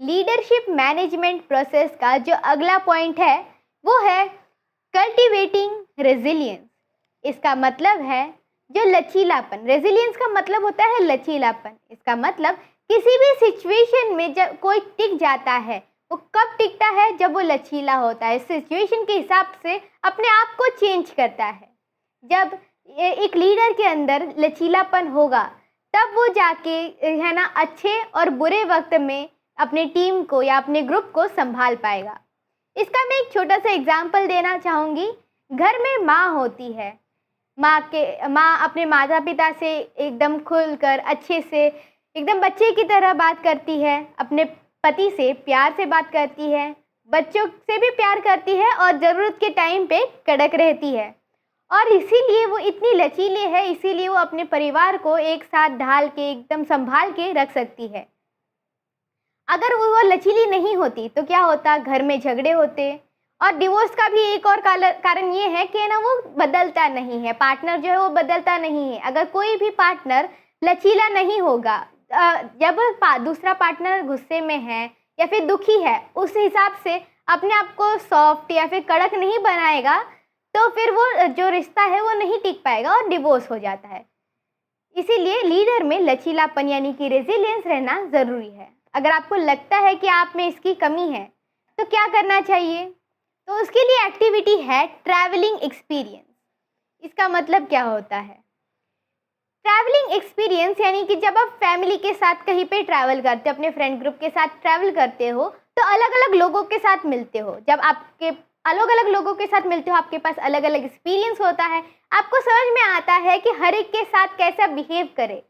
लीडरशिप मैनेजमेंट प्रोसेस का जो अगला पॉइंट है वो है कल्टीवेटिंग रेजिलियंस। इसका मतलब है जो लचीलापन। रेजिलियंस का मतलब होता है लचीलापन। इसका मतलब किसी भी सिचुएशन में जब कोई टिक जाता है, वो कब टिकता है? जब वो लचीला होता है, सिचुएशन के हिसाब से अपने आप को चेंज करता है। जब एक लीडर के अंदर लचीलापन होगा तब वो जाके है ना अच्छे और बुरे वक्त में अपने टीम को या अपने ग्रुप को संभाल पाएगा। इसका मैं एक छोटा सा एग्जाम्पल देना चाहूँगी। घर में माँ होती है, माँ अपने माता पिता से एकदम खुलकर अच्छे से एकदम बच्चे की तरह बात करती है, अपने पति से प्यार से बात करती है, बच्चों से भी प्यार करती है और ज़रूरत के टाइम पे कड़क रहती है। और इसीलिए वो इतनी लचीली है, इसीलिए वो अपने परिवार को एक साथ ढाल के एकदम संभाल के रख सकती है। अगर वो लचीली नहीं होती तो क्या होता, घर में झगड़े होते। और डिवोर्स का भी एक और कारण ये है कि ना वो बदलता नहीं है, पार्टनर जो है वो बदलता नहीं है। अगर कोई भी पार्टनर लचीला नहीं होगा, जब दूसरा पार्टनर गुस्से में है या फिर दुखी है, उस हिसाब से अपने आप को सॉफ्ट या फिर कड़क नहीं बनाएगा, तो फिर वो जो रिश्ता है वो नहीं टिक पाएगा और डिवोर्स हो जाता है। इसीलिए लीडर में लचीलापन यानी कि रेजिलियंस रहना ज़रूरी है। अगर आपको लगता है कि आप में इसकी कमी है तो क्या करना चाहिए? तो उसके लिए एक्टिविटी है ट्रैवलिंग एक्सपीरियंस। इसका मतलब क्या होता है? ट्रैवलिंग एक्सपीरियंस यानी कि जब आप फैमिली के साथ कहीं पे ट्रैवल करते हो, अपने फ्रेंड ग्रुप के साथ ट्रैवल करते हो, तो अलग अलग लोगों के साथ मिलते हो। जब आपके अलग अलग लोगों के साथ मिलते हो, आपके पास अलग अलग एक्सपीरियंस होता है। आपको समझ में आता है कि हर एक के साथ कैसा बिहेव करे,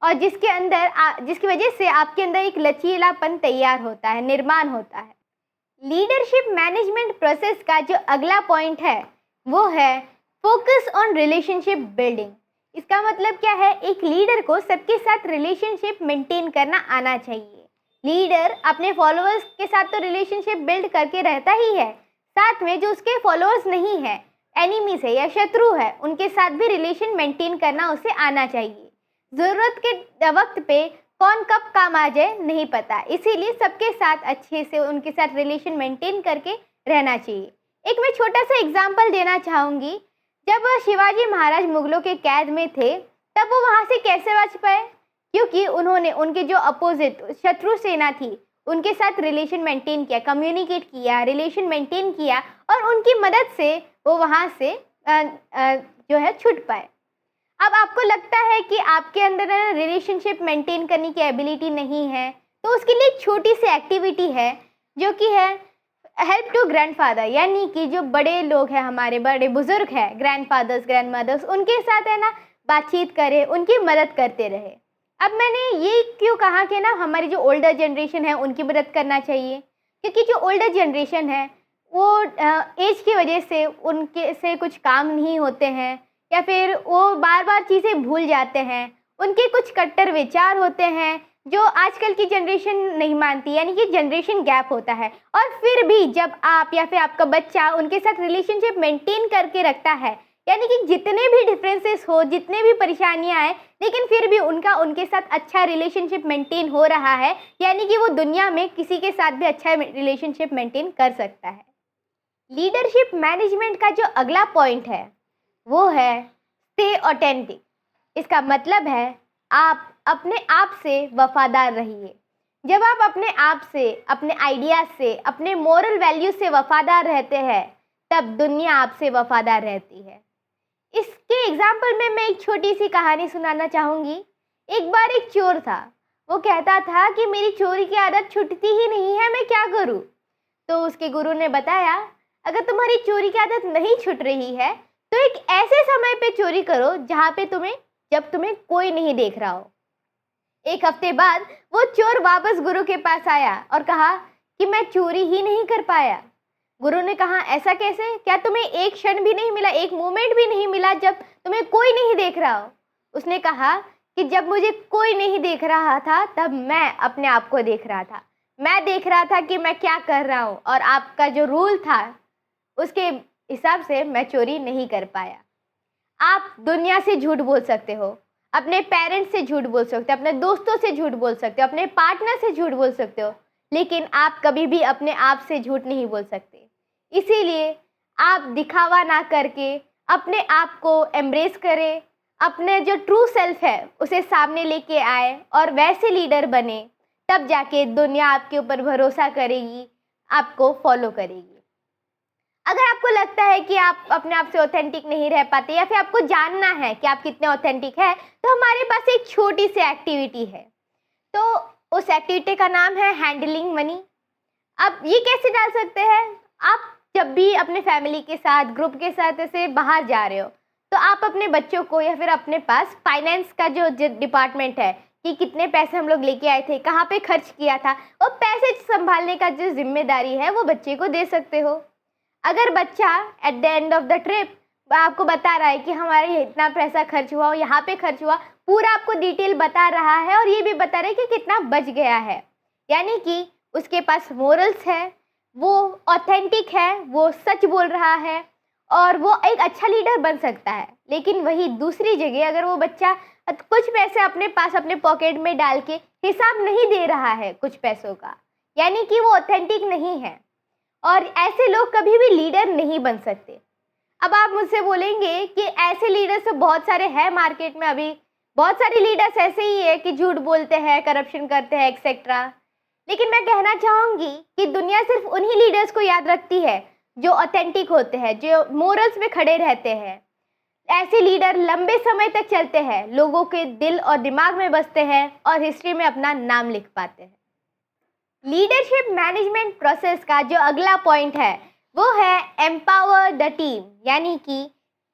और जिसकी वजह से आपके अंदर एक लचीलापन तैयार होता है, निर्माण होता है। लीडरशिप मैनेजमेंट प्रोसेस का जो अगला पॉइंट है वो है फोकस ऑन रिलेशनशिप बिल्डिंग। इसका मतलब क्या है? एक लीडर को सबके साथ रिलेशनशिप मेंटेन करना आना चाहिए। लीडर अपने फॉलोअर्स के साथ तो रिलेशनशिप बिल्ड करके रहता ही है, साथ में जो उसके फॉलोअर्स नहीं है, एनिमीज है या शत्रु है, उनके साथ भी रिलेशन मेंटेन करना उसे आना चाहिए। ज़रूरत के वक्त पे कौन कब काम आ जाए नहीं पता, इसीलिए सबके साथ अच्छे से उनके साथ रिलेशन मेंटेन करके रहना चाहिए। एक मैं छोटा सा एग्जांपल देना चाहूँगी। जब शिवाजी महाराज मुगलों के कैद में थे, तब वो वहाँ से कैसे बच पाए? क्योंकि उन्होंने उनके जो अपोजिट शत्रु सेना थी उनके साथ रिलेशन मेंटेन किया, कम्युनिकेट किया, रिलेशन मेंटेन किया, और उनकी मदद से वो वहाँ से जो है छूट पाए। अब आपको लगता है कि आपके अंदर रिलेशनशिप मेंटेन करने की एबिलिटी नहीं है, तो उसके लिए एक छोटी सी एक्टिविटी है जो कि है हेल्प टू ग्रैंडफादर, यानी कि जो बड़े लोग हैं, हमारे बड़े बुजुर्ग हैं, ग्रैंडफादर्स ग्रैंडमदर्स, उनके साथ है ना बातचीत करें, उनकी मदद करते रहे। अब मैंने ये क्यों कहा कि ना हमारी जो ओल्डर जनरेशन है उनकी मदद करना चाहिए, क्योंकि जो ओल्डर जनरेशन है वो एज की वजह से उनके से कुछ काम नहीं होते हैं, या फिर वो बार बार चीज़ें भूल जाते हैं। उनके कुछ कट्टर विचार होते हैं जो आजकल की जनरेशन नहीं मानती, यानी कि जनरेशन गैप होता है। और फिर भी जब आप या फिर आपका बच्चा उनके साथ रिलेशनशिप मेंटेन करके रखता है, यानी कि जितने भी डिफरेंसेस हो, जितने भी परेशानियां आए, लेकिन फिर भी उनके साथ अच्छा रिलेशनशिप मेंटेन हो रहा है, यानी कि वो दुनिया में किसी के साथ भी अच्छा रिलेशनशिप मेंटेन कर सकता है। लीडरशिप मैनेजमेंट का जो अगला पॉइंट है वो है स्टे ऑथेंटिक। इसका मतलब है आप अपने आप से वफादार रहिए। जब आप अपने आप से, अपने आइडियाज से, अपने मोरल वैल्यू से वफादार रहते हैं, तब दुनिया आपसे वफादार रहती है। इसके एग्जाम्पल में मैं एक छोटी सी कहानी सुनाना चाहूँगी। एक बार एक चोर था, वो कहता था कि मेरी चोरी की आदत छूटती ही नहीं है, मैं क्या करूँ? तो उसके गुरु ने बताया, अगर तुम्हारी चोरी की आदत नहीं छूट रही है तो एक ऐसे समय पे चोरी करो जब तुम्हें कोई नहीं देख रहा हो। एक हफ्ते बाद वो चोर वापस गुरु के पास आया और कहा कि मैं चोरी ही नहीं कर पाया। गुरु ने कहा, ऐसा कैसे? क्या तुम्हें एक क्षण भी नहीं मिला, एक मोमेंट भी नहीं मिला जब तुम्हें कोई नहीं देख रहा हो? उसने कहा कि जब मुझे कोई नहीं देख रहा था तब मैं अपने आप को देख रहा था। मैं देख रहा था कि मैं क्या कर रहा हूँ, और आपका जो रूल था उसके हिसाब से मैं चोरी नहीं कर पाया। आप दुनिया से झूठ बोल सकते हो, अपने पेरेंट्स से झूठ बोल सकते हो, अपने दोस्तों से झूठ बोल सकते हो, अपने पार्टनर से झूठ बोल सकते हो, लेकिन आप कभी भी अपने आप से झूठ नहीं बोल सकते। इसीलिए आप दिखावा ना करके अपने आप को एम्ब्रेस करें, अपने जो ट्रू सेल्फ है उसे सामने लेके आए और वैसे लीडर बने, तब जाके दुनिया आपके ऊपर भरोसा करेगी, आपको फॉलो करेगी। अगर आपको लगता है कि आप अपने आप से ऑथेंटिक नहीं रह पाते, या फिर आपको जानना है कि आप कितने ऑथेंटिक हैं, तो हमारे पास एक छोटी सी एक्टिविटी है। तो उस एक्टिविटी का नाम है हैंडलिंग मनी। अब ये कैसे डाल सकते हैं? आप जब भी अपने फैमिली के साथ, ग्रुप के साथ ऐसे बाहर जा रहे हो, तो आप अपने बच्चों को या फिर अपने पास फाइनेंस का जो डिपार्टमेंट है कि कितने पैसे हम लोग लेके आए थे, कहाँ पे खर्च किया था, और पैसे संभालने का जो जिम्मेदारी है वो बच्चे को दे सकते हो। अगर बच्चा at the end of the trip आपको बता रहा है कि हमारे इतना पैसा खर्च हुआ, यहाँ पे खर्च हुआ, पूरा आपको डिटेल बता रहा है और ये भी बता रहा है कि कितना बच गया है, यानी कि उसके पास मोरल्स है, वो ऑथेंटिक है, वो सच बोल रहा है और वो एक अच्छा लीडर बन सकता है। लेकिन वही दूसरी जगह अगर वो बच्चा कुछ पैसे अपने पास अपने पॉकेट में डाल के हिसाब नहीं दे रहा है कुछ पैसों का, यानी कि वो ऑथेंटिक नहीं है, और ऐसे लोग कभी भी लीडर नहीं बन सकते। अब आप मुझसे बोलेंगे कि ऐसे लीडर्स तो बहुत सारे हैं मार्केट में, अभी बहुत सारे लीडर्स ऐसे ही है कि झूठ बोलते हैं, करप्शन करते हैं, एक्सेट्रा। लेकिन मैं कहना चाहूँगी कि दुनिया सिर्फ उन्हीं लीडर्स को याद रखती है जो ऑथेंटिक होते हैं, जो मोरल्स में खड़े रहते हैं। ऐसे लीडर लंबे समय तक चलते हैं, लोगों के दिल और दिमाग में बसते हैं और हिस्ट्री में अपना नाम लिख पाते हैं। लीडरशिप मैनेजमेंट प्रोसेस का जो अगला पॉइंट है वो है एम्पावर द टीम, यानी कि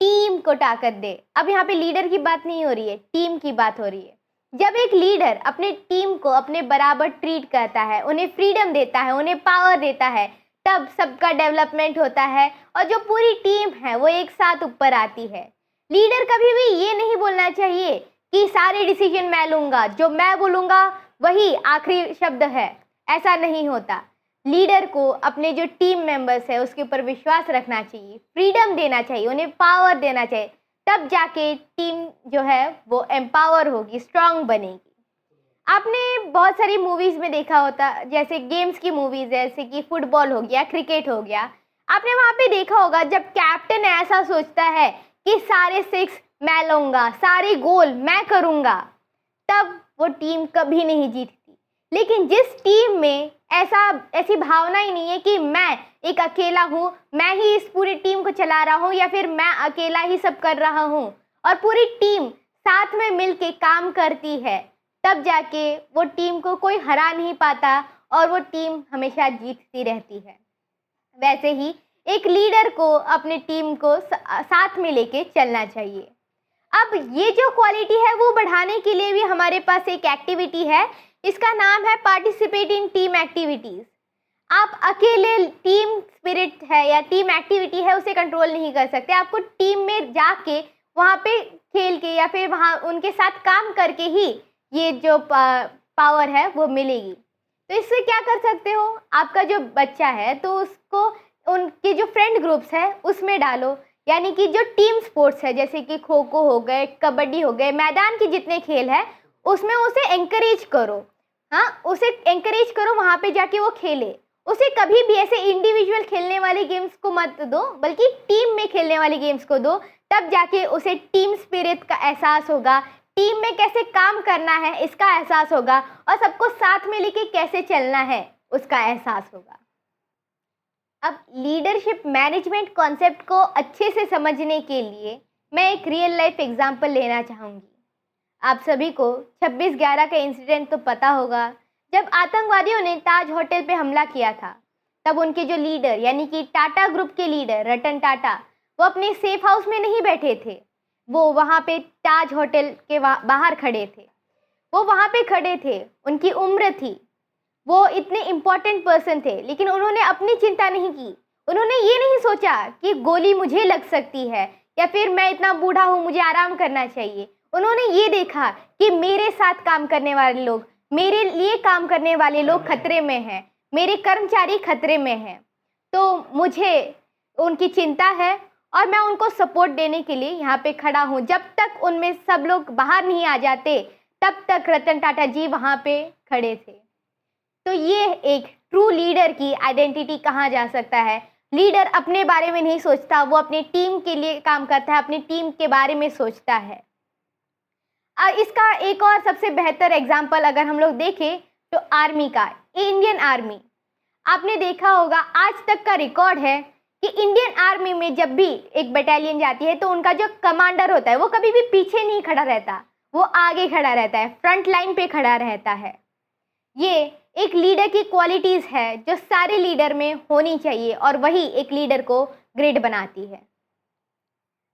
टीम को ताकत दे। अब यहाँ पे लीडर की बात नहीं हो रही है, टीम की बात हो रही है। जब एक लीडर अपने टीम को अपने बराबर ट्रीट करता है, उन्हें फ्रीडम देता है, उन्हें पावर देता है, तब सबका डेवलपमेंट होता है और जो पूरी टीम है वो एक साथ ऊपर आती है। लीडर कभी भी ये नहीं बोलना चाहिए कि सारे डिसीजन मैं लूँगा, जो मैं बोलूँगा वही आखिरी शब्द है, ऐसा नहीं होता। लीडर को अपने जो टीम मेंबर्स है उसके ऊपर विश्वास रखना चाहिए, फ्रीडम देना चाहिए, उन्हें पावर देना चाहिए, तब जाके टीम जो है वो एम्पावर होगी, स्ट्रांग बनेगी। आपने बहुत सारी मूवीज़ में देखा होता, जैसे गेम्स की मूवीज़, जैसे कि फुटबॉल हो गया, क्रिकेट हो गया, आपने वहाँ पे देखा होगा जब कैप्टन ऐसा सोचता है कि सारे 6 मैं लूँगा, सारे गोल मैं करूँगा, तब वो टीम कभी नहीं जीतती। लेकिन जिस टीम में ऐसी भावना ही नहीं है कि मैं एक अकेला हूँ, मैं ही इस पूरी टीम को चला रहा हूँ या फिर मैं अकेला ही सब कर रहा हूँ, और पूरी टीम साथ में मिलके काम करती है, तब जाके वो टीम को कोई हरा नहीं पाता और वो टीम हमेशा जीतती रहती है। वैसे ही एक लीडर को अपनी टीम को साथ में लेके चलना चाहिए। अब ये जो क्वालिटी है वो बढ़ाने के लिए भी हमारे पास एक एक्टिविटी है, इसका नाम है पार्टिसिपेट इन टीम एक्टिविटीज़। आप अकेले टीम स्पिरिट है या टीम एक्टिविटी है उसे कंट्रोल नहीं कर सकते, आपको टीम में जाके वहाँ पे खेल के या फिर वहाँ उनके साथ काम करके ही ये जो पावर है वो मिलेगी। तो इससे क्या कर सकते हो, आपका जो बच्चा है तो उसको उनके जो फ्रेंड ग्रुप्स है उसमें डालो, यानी कि जो टीम स्पोर्ट्स है जैसे कि खो खो हो गए, कबड्डी हो गए, मैदान के जितने खेल है उसमें उसे एंकरेज करो। हाँ, उसे एंकरेज करो, वहाँ पे जाके वो खेले। उसे कभी भी ऐसे इंडिविजुअल खेलने वाले गेम्स को मत दो, बल्कि टीम में खेलने वाले गेम्स को दो, तब जाके उसे टीम स्पिरिट का एहसास होगा, टीम में कैसे काम करना है इसका एहसास होगा, और सबको साथ में लेके कैसे चलना है उसका एहसास होगा। अब लीडरशिप मैनेजमेंट कॉन्सेप्ट को अच्छे से समझने के लिए मैं एक रियल लाइफ एग्जांपल लेना चाहूँगी। आप सभी को 26/11 का इंसिडेंट तो पता होगा, जब आतंकवादियों ने ताज होटल पे हमला किया था, तब उनके जो लीडर यानी कि टाटा ग्रुप के लीडर रतन टाटा, वो अपने सेफ हाउस में नहीं बैठे थे, वो वहाँ पे ताज होटल के बाहर खड़े थे। वो वहाँ पे खड़े थे, उनकी उम्र थी, वो इतने इम्पोर्टेंट पर्सन थे, लेकिन उन्होंने अपनी चिंता नहीं की। उन्होंने ये नहीं सोचा कि गोली मुझे लग सकती है या फिर मैं इतना बूढ़ा हूँ, मुझे आराम करना चाहिए। उन्होंने ये देखा कि मेरे साथ काम करने वाले लोग, मेरे लिए काम करने वाले लोग खतरे में हैं, मेरे कर्मचारी खतरे में हैं, तो मुझे उनकी चिंता है और मैं उनको सपोर्ट देने के लिए यहाँ पे खड़ा हूँ। जब तक उनमें सब लोग बाहर नहीं आ जाते तब तक रतन टाटा जी वहाँ पे खड़े थे। तो ये एक ट्रू लीडर की आइडेंटिटी कहा जा सकता है। लीडर अपने बारे में नहीं सोचता, वो अपनी टीम के लिए काम करता है, अपनी टीम के बारे में सोचता है। इसका एक और सबसे बेहतर एग्जाम्पल अगर हम लोग देखें तो आर्मी का, इंडियन आर्मी। आपने देखा होगा, आज तक का रिकॉर्ड है कि इंडियन आर्मी में जब भी एक बटालियन जाती है तो उनका जो कमांडर होता है वो कभी भी पीछे नहीं खड़ा रहता, वो आगे खड़ा रहता है, फ्रंट लाइन पे खड़ा रहता है। ये एक लीडर की क्वालिटीज़ है जो सारे लीडर में होनी चाहिए और वही एक लीडर को ग्रेट बनाती है।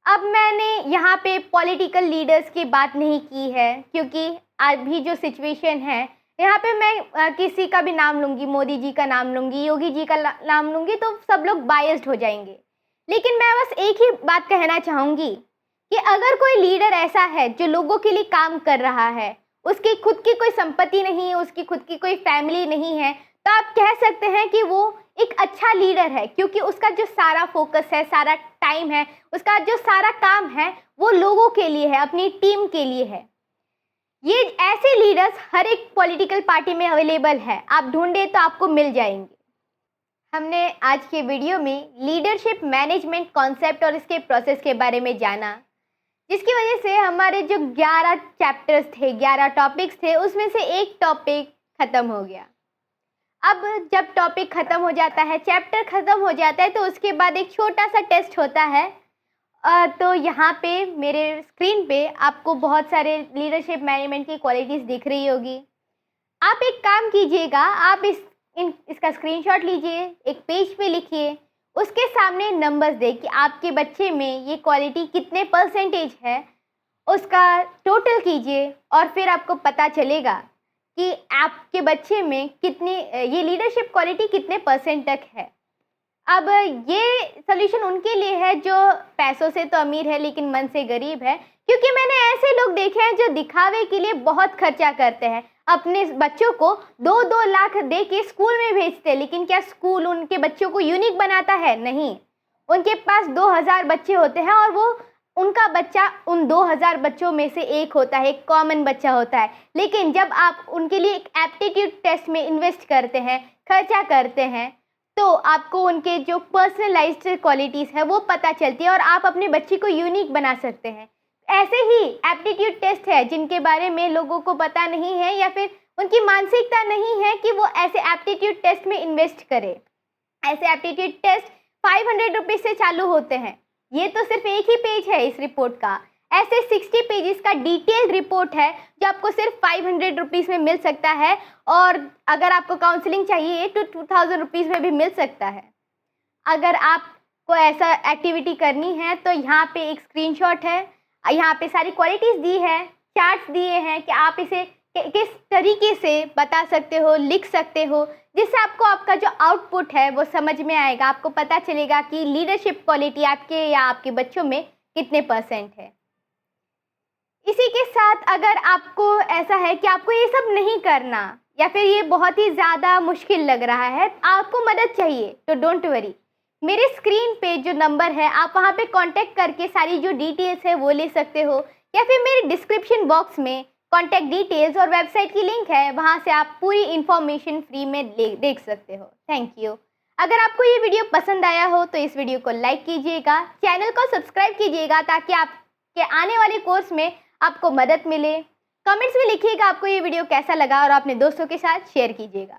अब मैंने यहाँ पे पॉलिटिकल लीडर्स की बात नहीं की है, क्योंकि अभी जो सिचुएशन है यहाँ पे मैं किसी का भी नाम लूँगी, मोदी जी का नाम लूँगी, योगी जी का नाम लूँगी, तो सब लोग बायस्ड हो जाएंगे। लेकिन मैं बस एक ही बात कहना चाहूँगी कि अगर कोई लीडर ऐसा है जो लोगों के लिए काम कर रहा है, उसकी खुद की कोई संपत्ति नहीं है, उसकी खुद की कोई फैमिली नहीं है, तो आप कह सकते हैं कि वो एक अच्छा लीडर है, क्योंकि उसका जो सारा फोकस है, सारा टाइम है, उसका जो सारा काम है वो लोगों के लिए है, अपनी टीम के लिए है। ये ऐसे लीडर्स हर एक पॉलिटिकल पार्टी में अवेलेबल है, आप ढूंढे तो आपको मिल जाएंगे। हमने आज के वीडियो में लीडरशिप मैनेजमेंट कॉन्सेप्ट और इसके प्रोसेस के बारे में जाना, जिसकी वजह से हमारे जो 11 चैप्टर्स थे, 11 टॉपिक्स थे, उसमें से एक टॉपिक ख़त्म हो गया। अब जब टॉपिक ख़त्म हो जाता है, चैप्टर ख़त्म हो जाता है, तो उसके बाद एक छोटा सा टेस्ट होता है। तो यहाँ पे मेरे स्क्रीन पे आपको बहुत सारे लीडरशिप मैनेजमेंट की क्वालिटीज़ दिख रही होगी। आप एक काम कीजिएगा, आप इसका स्क्रीनशॉट लीजिए, एक पेज पे लिखिए, उसके सामने नंबर्स दें कि आपके बच्चे में ये क्वालिटी कितने परसेंटेज है, उसका टोटल कीजिए और फिर आपको पता चलेगा कि आपके बच्चे में कितनी ये लीडरशिप क्वालिटी कितने परसेंट तक है। अब ये सॉल्यूशन उनके लिए है जो पैसों से तो अमीर है लेकिन मन से गरीब है, क्योंकि मैंने ऐसे लोग देखे हैं जो दिखावे के लिए बहुत खर्चा करते हैं, अपने बच्चों को 2-2 लाख दे के स्कूल में भेजते हैं, लेकिन क्या स्कूल उनके बच्चों को यूनिक बनाता है? नहीं। उनके पास 2000 बच्चे होते हैं और वो उनका बच्चा उन 2000 बच्चों में से एक होता है, एक कॉमन बच्चा होता है। लेकिन जब आप उनके लिए एक एप्टीट्यूड टेस्ट में इन्वेस्ट करते हैं, खर्चा करते हैं, तो आपको उनके जो पर्सनलाइज्ड क्वालिटीज़ है वो पता चलती है और आप अपने बच्चे को यूनिक बना सकते हैं। ऐसे ही एप्टीट्यूड टेस्ट है जिनके बारे में लोगों को पता नहीं है या फिर उनकी मानसिकता नहीं है कि वो ऐसे एप्टीट्यूड टेस्ट में इन्वेस्ट करे। ऐसे एप्टीट्यूड टेस्ट 500 रुपीज़ से चालू होते हैं। ये तो सिर्फ एक ही पेज है इस रिपोर्ट का। ऐसे 60 पेजेस का डिटेल्ड रिपोर्ट है जो आपको सिर्फ 500 रुपीज़ में मिल सकता है, और अगर आपको काउंसलिंग चाहिए तो 2000 रुपीज़ में भी मिल सकता है। अगर आपको ऐसा एक्टिविटी करनी है तो यहाँ पे एक स्क्रीनशॉट है, यहाँ पे सारी क्वालिटीज़ दी है, चार्ट्स दिए हैं कि आप इसे किस तरीके से बता सकते हो, लिख सकते हो, जिससे आपको आपका जो आउटपुट है वो समझ में आएगा। आपको पता चलेगा कि लीडरशिप क्वालिटी आपके या आपके बच्चों में कितने परसेंट है। इसी के साथ अगर आपको ऐसा है कि आपको ये सब नहीं करना या फिर ये बहुत ही ज़्यादा मुश्किल लग रहा है, आपको मदद चाहिए, तो डोंट वरी, मेरे स्क्रीन पे जो नंबर है आप वहाँ पे कांटेक्ट करके सारी जो डिटेल्स है वो ले सकते हो, या फिर मेरे डिस्क्रिप्शन बॉक्स में कॉन्टैक्ट डिटेल्स और वेबसाइट की लिंक है, वहाँ से आप पूरी इन्फॉर्मेशन फ्री में देख सकते हो। Thank you. अगर आपको ये वीडियो पसंद आया हो तो इस वीडियो को लाइक कीजिएगा, चैनल को सब्सक्राइब कीजिएगा ताकि आपके आने वाले कोर्स में आपको मदद मिले। कमेंट्स में लिखिएगा आपको ये वीडियो कैसा लगा और अपने दोस्तों के साथ शेयर कीजिएगा।